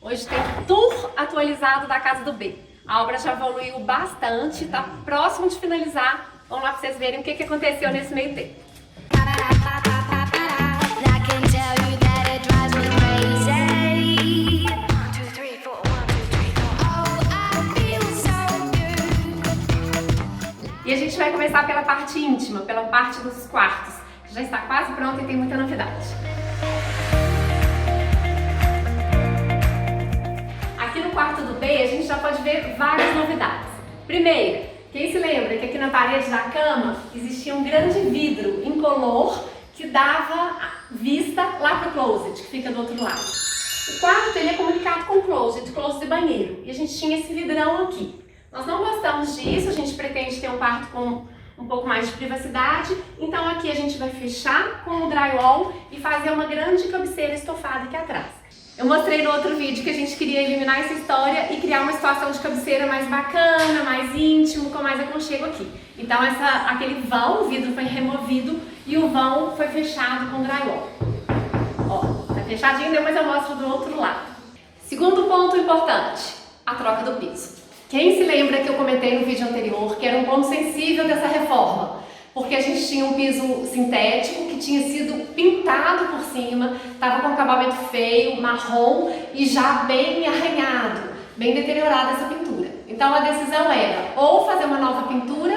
Hoje tem tour atualizado da casa do B. A obra já evoluiu bastante, está próximo de finalizar. Vamos lá para vocês verem o que aconteceu nesse meio tempo. E a gente vai começar pela parte íntima, pela parte dos quartos, que já está quase pronta e tem muita novidade. Aqui no quarto do B a gente já pode ver várias novidades. Primeiro, quem se lembra que aqui na parede da cama existia um grande vidro incolor que dava vista lá para o closet, que fica do outro lado. O quarto ele é comunicado com o closet e banheiro, e a gente tinha esse vidrão aqui. Nós não gostamos disso, a gente pretende ter um quarto com um pouco mais de privacidade, então aqui a gente vai fechar com o drywall e fazer uma grande cabeceira estofada aqui atrás. Eu mostrei no outro vídeo que a gente queria eliminar essa história e criar uma situação de cabeceira mais bacana, mais íntimo, com mais aconchego aqui. Então aquele vão, o vidro foi removido e o vão foi fechado com drywall. Ó, tá fechadinho, depois eu mostro do outro lado. Segundo ponto importante, a troca do piso. Quem se lembra que eu comentei no vídeo anterior que era um ponto sensível dessa reforma? Porque a gente tinha um piso sintético que tinha sido pintado por cima, estava com acabamento feio, marrom e já bem arranhado, bem deteriorada essa pintura. Então a decisão era ou fazer uma nova pintura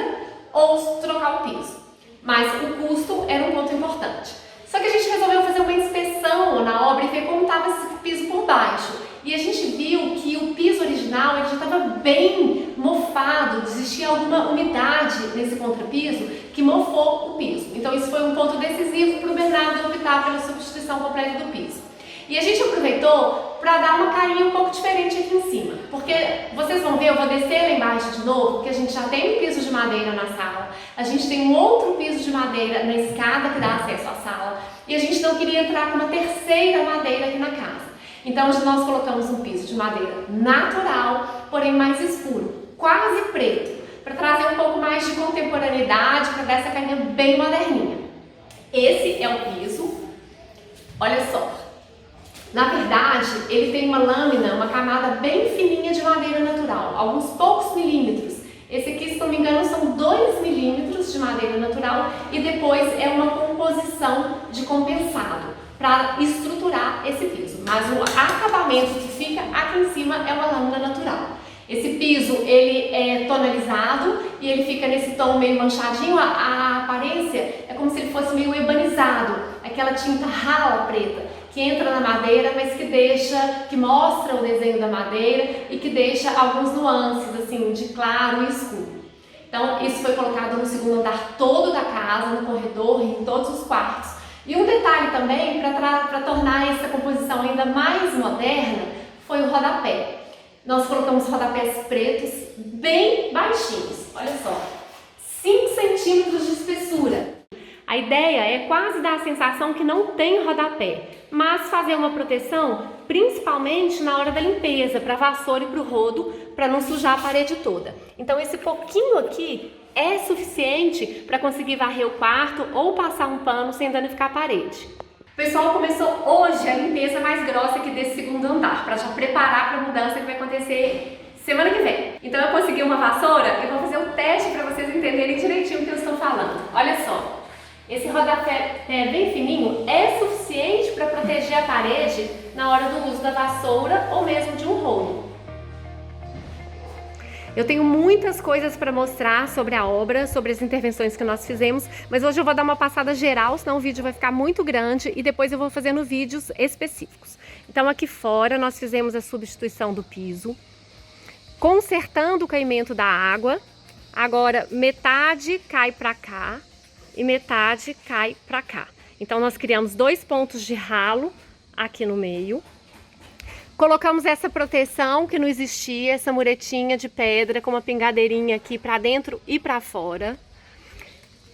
ou trocar o piso. Mas o custo era um ponto importante. Só que a gente resolveu fazer uma inspeção na obra e ver como estava esse piso por baixo. E a gente viu que o piso original ele já estava bem mofado, existia alguma umidade nesse contrapiso que mofou o piso. Então isso foi um ponto decisivo para o Bernardo optar pela substituição completa do piso. E a gente aproveitou para dar uma carinha um pouco diferente aqui em cima. Porque vocês vão ver, eu vou descer lá embaixo de novo, porque a gente já tem um piso de madeira na sala, a gente tem um outro piso de madeira na escada que dá acesso à sala, e a gente não queria entrar com uma terceira madeira aqui na casa. Então hoje nós colocamos um piso de madeira natural, porém mais escuro, quase preto, para trazer um pouco mais de contemporaneidade, para dar essa carinha bem moderninha. Esse é o piso, olha só. Na verdade, ele tem uma lâmina, uma camada bem fininha de madeira natural, alguns poucos milímetros. Esse aqui, se não me engano, são 2 milímetros de madeira natural e depois é uma composição de compensado para estruturar esse piso. Mas o acabamento que fica aqui em cima é uma lâmina natural. Esse piso, ele é tonalizado e ele fica nesse tom meio manchadinho. A aparência é como se ele fosse meio ebanizado, aquela tinta rala preta que entra na madeira, mas que mostra o desenho da madeira e que deixa alguns nuances assim de claro e escuro. Então isso foi colocado no segundo andar todo da casa, no corredor e em todos os quartos. E um detalhe também para tornar essa composição ainda mais moderna foi o rodapé. Nós colocamos rodapés pretos bem baixinhos, olha só, 5 centímetros de espessura. A ideia é quase dar a sensação que não tem rodapé, mas fazer uma proteção principalmente na hora da limpeza, para a vassoura e para o rodo, para não sujar a parede toda. Então esse pouquinho aqui é suficiente para conseguir varrer o quarto ou passar um pano sem danificar a parede. O pessoal começou hoje a limpeza mais grossa aqui desse segundo andar, para já preparar para a mudança que vai acontecer semana que vem. Então eu consegui uma vassoura, eu vou fazer um teste para vocês entenderem direitinho o que eu estou falando. Olha só, esse rodapé bem fininho é suficiente para proteger a parede na hora do uso da vassoura ou mesmo de um rolo. Eu tenho muitas coisas para mostrar sobre a obra, sobre as intervenções que nós fizemos, mas hoje eu vou dar uma passada geral, senão o vídeo vai ficar muito grande e depois eu vou fazendo vídeos específicos. Então aqui fora nós fizemos a substituição do piso, consertando o caimento da água. Agora metade cai para cá e metade cai para cá. Então nós criamos 2 pontos de ralo aqui no meio. Colocamos essa proteção que não existia, essa muretinha de pedra com uma pingadeirinha aqui para dentro e para fora.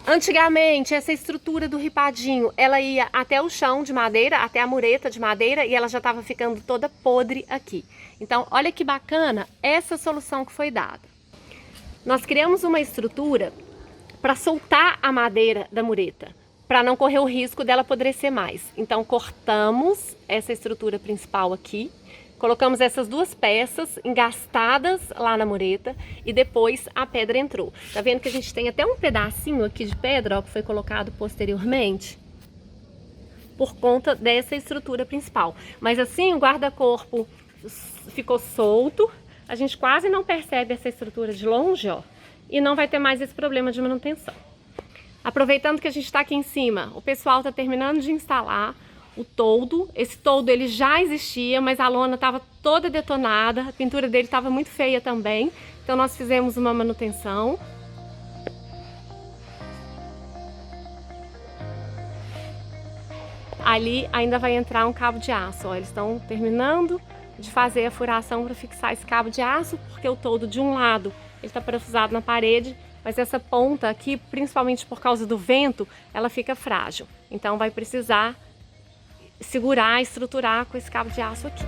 Antigamente, essa estrutura do ripadinho, ela ia até o chão de madeira, até a mureta de madeira, e ela já estava ficando toda podre aqui. Então, olha que bacana essa solução que foi dada. Nós criamos uma estrutura para soltar a madeira da mureta, para não correr o risco dela apodrecer mais. Então, cortamos essa estrutura principal aqui, Colocamos essas duas peças engastadas lá na mureta e depois a pedra entrou. Tá vendo que a gente tem até um pedacinho aqui de pedra, ó, que foi colocado posteriormente por conta dessa estrutura principal. Mas assim o guarda-corpo ficou solto, a gente quase não percebe essa estrutura de longe, ó, e não vai ter mais esse problema de manutenção. Aproveitando que a gente está aqui em cima, o pessoal está terminando de instalar o toldo. Esse toldo ele já existia, mas a lona estava toda detonada, a pintura dele estava muito feia também, então nós fizemos uma manutenção. Ali ainda vai entrar um cabo de aço, ó, eles estão terminando de fazer a furação para fixar esse cabo de aço, porque o toldo de um lado ele está parafusado na parede, mas essa ponta aqui, principalmente por causa do vento, ela fica frágil. Então vai precisar segurar, estruturar com esse cabo de aço aqui.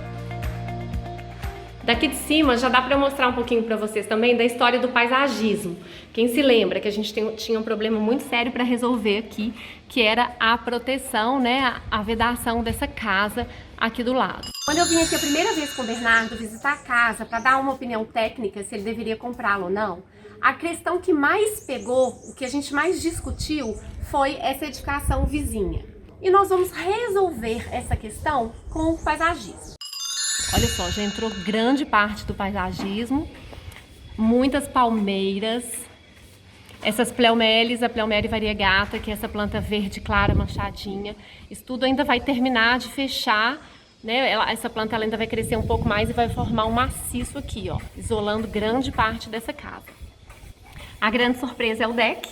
Daqui de cima já dá para mostrar um pouquinho para vocês também da história do paisagismo. Quem se lembra que a gente tinha um problema muito sério para resolver aqui, que era a proteção, né, a vedação dessa casa aqui do lado. Quando eu vim aqui a primeira vez com o Bernardo visitar a casa para dar uma opinião técnica se ele deveria comprá-la ou não, a questão que mais pegou, o que a gente mais discutiu, foi essa edificação vizinha. E nós vamos resolver essa questão com o paisagismo. Olha só, já entrou grande parte do paisagismo, muitas palmeiras, essas pleumelis, a Pleumeria variegata, que é essa planta verde clara manchadinha. Isso tudo ainda vai terminar de fechar, né? Essa planta ela ainda vai crescer um pouco mais e vai formar um maciço aqui, ó, isolando grande parte dessa casa. A grande surpresa é o deck.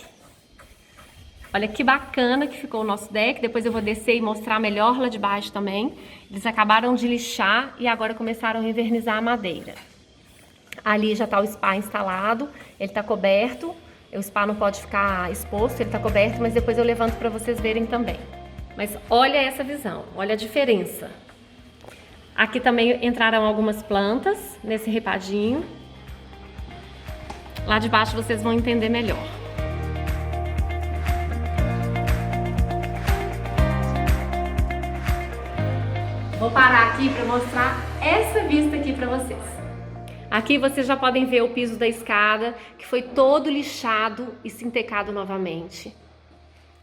Olha que bacana que ficou o nosso deck. Depois eu vou descer e mostrar melhor lá de baixo também. Eles acabaram de lixar e agora começaram a envernizar a madeira. Ali já está o spa instalado, ele está coberto. O spa não pode ficar exposto, ele está coberto, mas depois eu levanto para vocês verem também. Mas olha essa visão, olha a diferença. Aqui também entraram algumas plantas nesse repadinho. Lá de baixo vocês vão entender melhor. Vou parar aqui para mostrar essa vista aqui para vocês. Aqui vocês já podem ver o piso da escada, que foi todo lixado e sintecado novamente.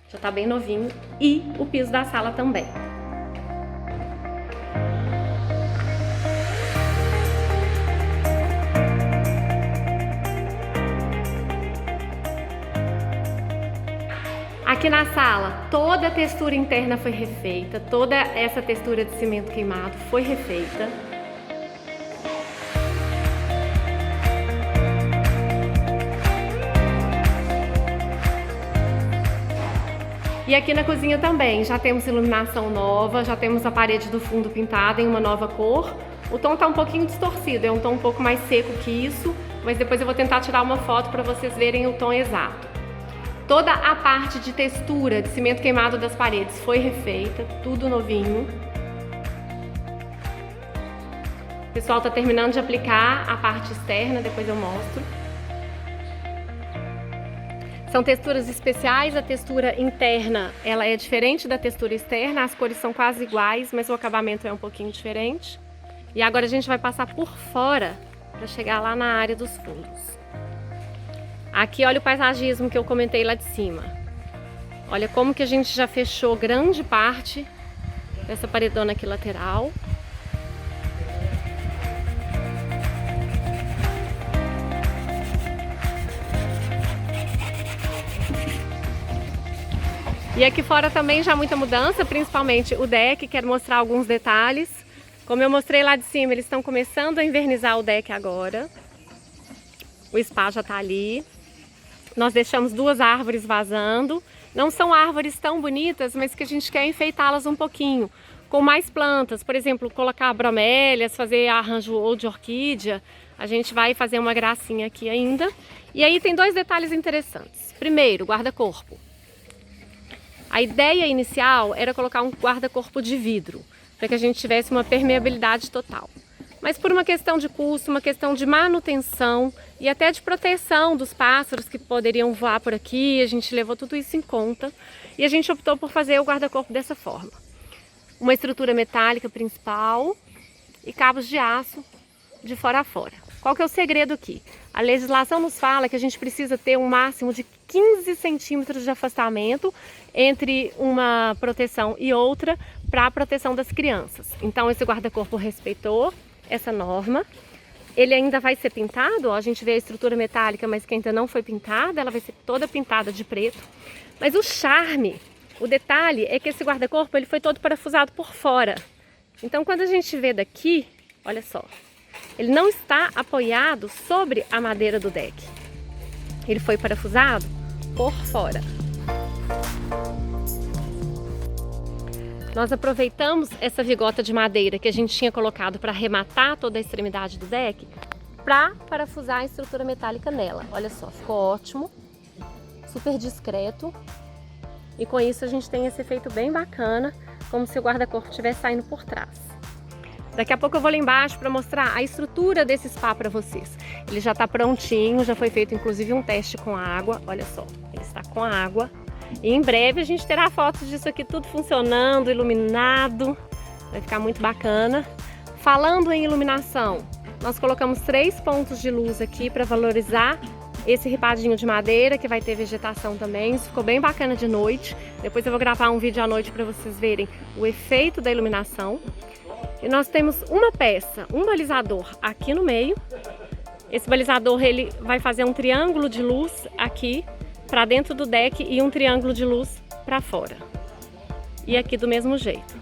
Já tá bem novinho. E o piso da sala também. Aqui na sala, toda a textura interna foi refeita, toda essa textura de cimento queimado foi refeita. E aqui na cozinha também, já temos iluminação nova, já temos a parede do fundo pintada em uma nova cor. O tom tá um pouquinho distorcido, é um tom um pouco mais seco que isso, mas depois eu vou tentar tirar uma foto para vocês verem o tom exato. Toda a parte de textura de cimento queimado das paredes foi refeita, tudo novinho. O pessoal está terminando de aplicar a parte externa, depois eu mostro. São texturas especiais, a textura interna ela é diferente da textura externa, as cores são quase iguais, mas o acabamento é um pouquinho diferente. E agora a gente vai passar por fora para chegar lá na área dos fundos. Aqui olha o paisagismo que eu comentei lá de cima. Olha como que a gente já fechou grande parte dessa paredona aqui lateral. E aqui fora também já muita mudança, principalmente o deck, quero mostrar alguns detalhes. Como eu mostrei lá de cima, eles estão começando a invernizar o deck agora. O spa já tá ali. Nós deixamos duas árvores vazando. Não são árvores tão bonitas, mas que a gente quer enfeitá-las um pouquinho. Com mais plantas, por exemplo, colocar bromélias, fazer arranjo ou de orquídea. A gente vai fazer uma gracinha aqui ainda. E aí tem dois detalhes interessantes. Primeiro, guarda-corpo. A ideia inicial era colocar um guarda-corpo de vidro, para que a gente tivesse uma permeabilidade total. Mas por uma questão de custo, uma questão de manutenção e até de proteção dos pássaros que poderiam voar por aqui, a gente levou tudo isso em conta e a gente optou por fazer o guarda-corpo dessa forma. Uma estrutura metálica principal, e cabos de aço de fora a fora. Qual que é o segredo aqui? A legislação nos fala que a gente precisa ter um máximo de 15 centímetros de afastamento entre uma proteção e outra para a proteção das crianças. Então esse guarda-corpo respeitou essa norma. Ele ainda vai ser pintado, ó, a gente vê a estrutura metálica, mas que ainda não foi pintada, ela vai ser toda pintada de preto. Mas o charme, o detalhe é que esse guarda-corpo ele foi todo parafusado por fora. Então quando a gente vê daqui, olha só, ele não está apoiado sobre a madeira do deck. Ele foi parafusado por fora. Nós aproveitamos essa vigota de madeira que a gente tinha colocado para arrematar toda a extremidade do deck para parafusar a estrutura metálica nela. Olha só, ficou ótimo, super discreto. E com isso a gente tem esse efeito bem bacana, como se o guarda-corpo estivesse saindo por trás. Daqui a pouco eu vou lá embaixo para mostrar a estrutura desse spa para vocês. Ele já está prontinho, já foi feito inclusive um teste com água. Olha só, ele está com água. E em breve a gente terá fotos disso aqui tudo funcionando, iluminado. Vai ficar muito bacana. Falando em iluminação, nós colocamos 3 pontos de luz aqui para valorizar esse ripadinho de madeira, que vai ter vegetação também. Isso ficou bem bacana de noite. Depois eu vou gravar um vídeo à noite para vocês verem o efeito da iluminação. E nós temos uma peça, um balizador aqui no meio. Esse balizador ele vai fazer um triângulo de luz aqui para dentro do deck e um triângulo de luz para fora. E aqui do mesmo jeito.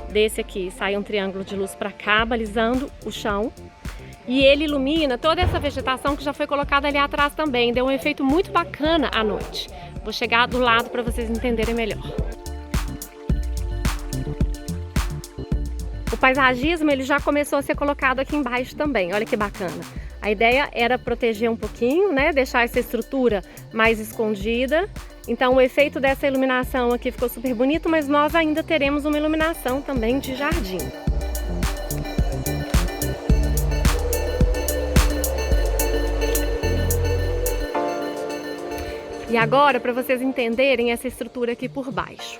Desse aqui sai um triângulo de luz para cá, balizando o chão. E ele ilumina toda essa vegetação que já foi colocada ali atrás também. Deu um efeito muito bacana à noite. Vou chegar do lado para vocês entenderem melhor. O paisagismo ele já começou a ser colocado aqui embaixo também, olha que bacana. A ideia era proteger um pouquinho, né, deixar essa estrutura mais escondida. Então o efeito dessa iluminação aqui ficou super bonito, mas nós ainda teremos uma iluminação também de jardim. E agora, para vocês entenderem essa estrutura aqui por baixo.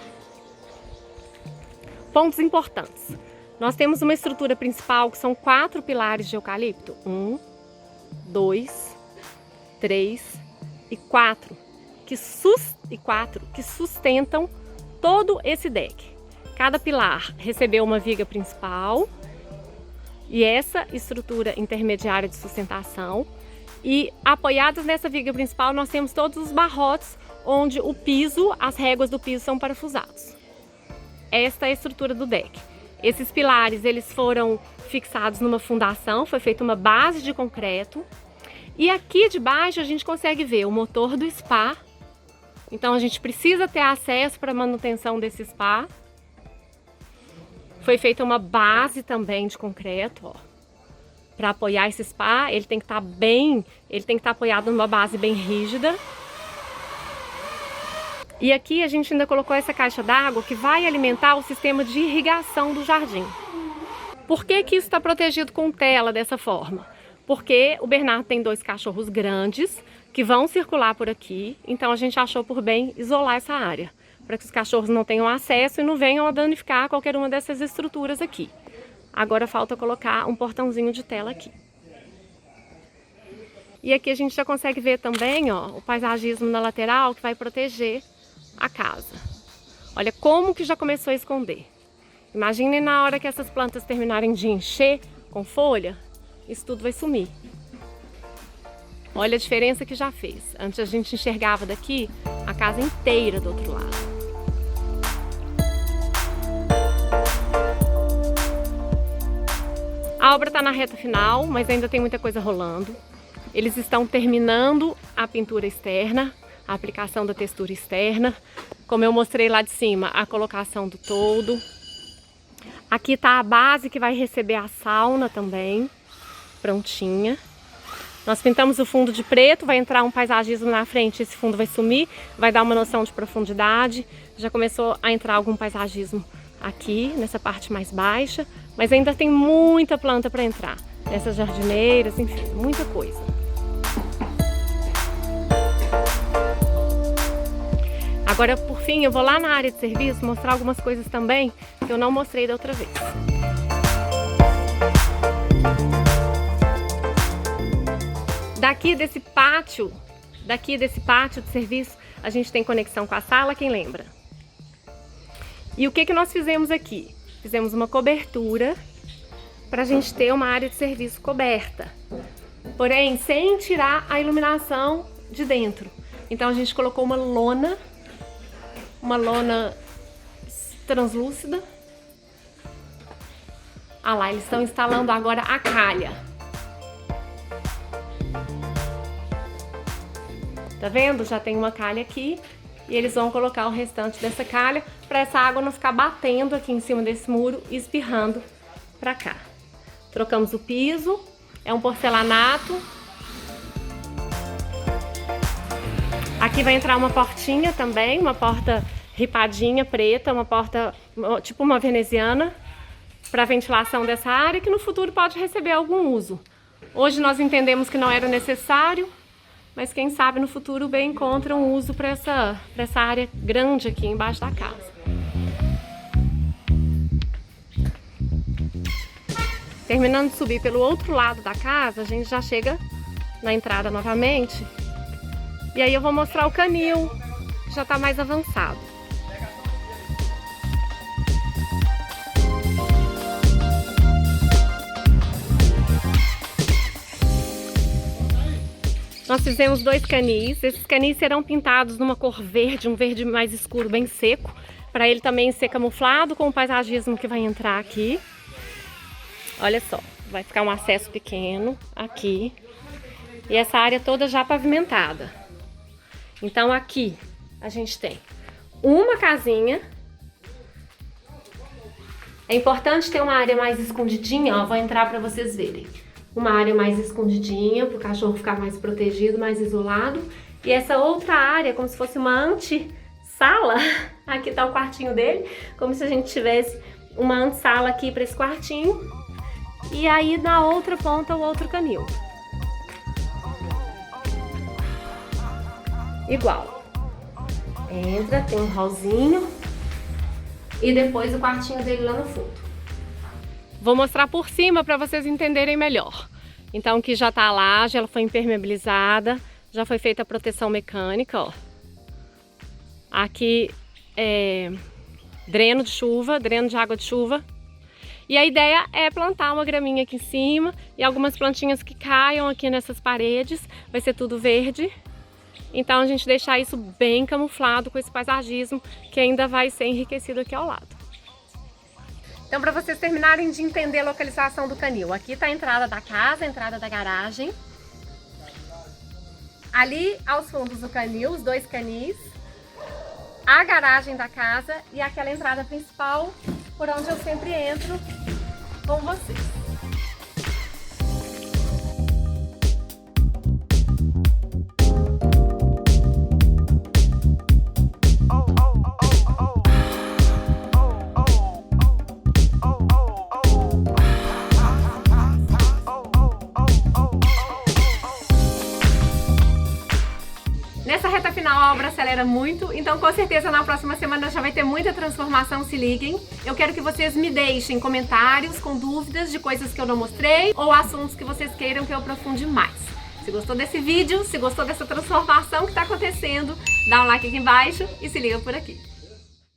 Pontos importantes. Nós temos uma estrutura principal que são 4 pilares de eucalipto. 1, 2, 3 e 4 que sustentam todo esse deck. Cada pilar recebeu uma viga principal e essa estrutura intermediária de sustentação. E apoiados nessa viga principal nós temos todos os barrotes onde o piso, as réguas do piso são parafusados. Esta é a estrutura do deck. Esses pilares eles foram fixados numa fundação, foi feita uma base de concreto. E aqui de baixo a gente consegue ver o motor do spa. Então a gente precisa ter acesso para a manutenção desse spa. Foi feita uma base também de concreto, ó. Para apoiar esse spa, ele tem que estar apoiado numa base bem rígida. E aqui a gente ainda colocou essa caixa d'água que vai alimentar o sistema de irrigação do jardim. Por que que isso está protegido com tela dessa forma? Porque o Bernardo tem 2 cachorros grandes que vão circular por aqui, então a gente achou por bem isolar essa área, para que os cachorros não tenham acesso e não venham a danificar qualquer uma dessas estruturas aqui. Agora falta colocar um portãozinho de tela aqui. E aqui a gente já consegue ver também, ó, o paisagismo na lateral que vai proteger a casa. Olha como que já começou a esconder. Imaginem na hora que essas plantas terminarem de encher com folha, isso tudo vai sumir. Olha a diferença que já fez. Antes a gente enxergava daqui a casa inteira do outro lado. A obra está na reta final, mas ainda tem muita coisa rolando. Eles estão terminando a pintura externa, a aplicação da textura externa. Como eu mostrei lá de cima, a colocação do toldo. Aqui está a base que vai receber a sauna também, prontinha. Nós pintamos o fundo de preto, vai entrar um paisagismo na frente, esse fundo vai sumir, vai dar uma noção de profundidade. Já começou a entrar algum paisagismo aqui, nessa parte mais baixa, mas ainda tem muita planta para entrar. Nessas jardineiras, enfim, muita coisa. Agora, por fim, eu vou lá na área de serviço mostrar algumas coisas também que eu não mostrei da outra vez. Daqui desse pátio de serviço, a gente tem conexão com a sala, quem lembra? E o que nós fizemos aqui? Fizemos uma cobertura para a gente ter uma área de serviço coberta, porém sem tirar a iluminação de dentro. Então a gente colocou uma lona translúcida. Ah lá, eles estão instalando agora a calha. Tá vendo? Já tem uma calha aqui e eles vão colocar o restante dessa calha para essa água não ficar batendo aqui em cima desse muro e espirrando para cá. Trocamos o piso, é um porcelanato. Aqui vai entrar uma portinha também, uma porta ripadinha preta, uma porta tipo uma veneziana, para ventilação dessa área que no futuro pode receber algum uso. Hoje nós entendemos que não era necessário, mas quem sabe no futuro bem encontra um uso para essa área grande aqui embaixo da casa. Terminando de subir pelo outro lado da casa, a gente já chega na entrada novamente. E aí eu vou mostrar o canil, que já está mais avançado. Nós fizemos 2 canis. Esses canis serão pintados numa cor verde, um verde mais escuro, bem seco, para ele também ser camuflado com o paisagismo que vai entrar aqui. Olha só, vai ficar um acesso pequeno aqui e essa área toda já pavimentada. Então aqui a gente tem uma casinha. É importante ter uma área mais escondidinha, ó, vou entrar para vocês verem. Uma área mais escondidinha, para o cachorro ficar mais protegido, mais isolado. E essa outra área, como se fosse uma antessala, aqui tá o quartinho dele, como se a gente tivesse uma antessala aqui para esse quartinho. E aí na outra ponta o outro canil. Igual. Entra, tem um hallzinho e depois o quartinho dele lá no fundo. Vou mostrar por cima para vocês entenderem melhor. Então aqui já tá a laje, ela foi impermeabilizada, já foi feita a proteção mecânica, ó. Aqui é dreno de chuva, dreno de água de chuva. E a ideia é plantar uma graminha aqui em cima e algumas plantinhas que caiam aqui nessas paredes. Vai ser tudo verde. Então a gente deixar isso bem camuflado com esse paisagismo que ainda vai ser enriquecido aqui ao lado. Então, para vocês terminarem de entender a localização do canil, aqui está a entrada da casa, a entrada da garagem. Ali aos fundos do canil, os 2 canis, a garagem da casa e aquela entrada principal por onde eu sempre entro com vocês. Nessa reta final a obra acelera muito, então com certeza na próxima semana já vai ter muita transformação, se liguem. Eu quero que vocês me deixem comentários com dúvidas de coisas que eu não mostrei ou assuntos que vocês queiram que eu aprofunde mais. Se gostou desse vídeo, se gostou dessa transformação que está acontecendo, dá um like aqui embaixo e se liga por aqui.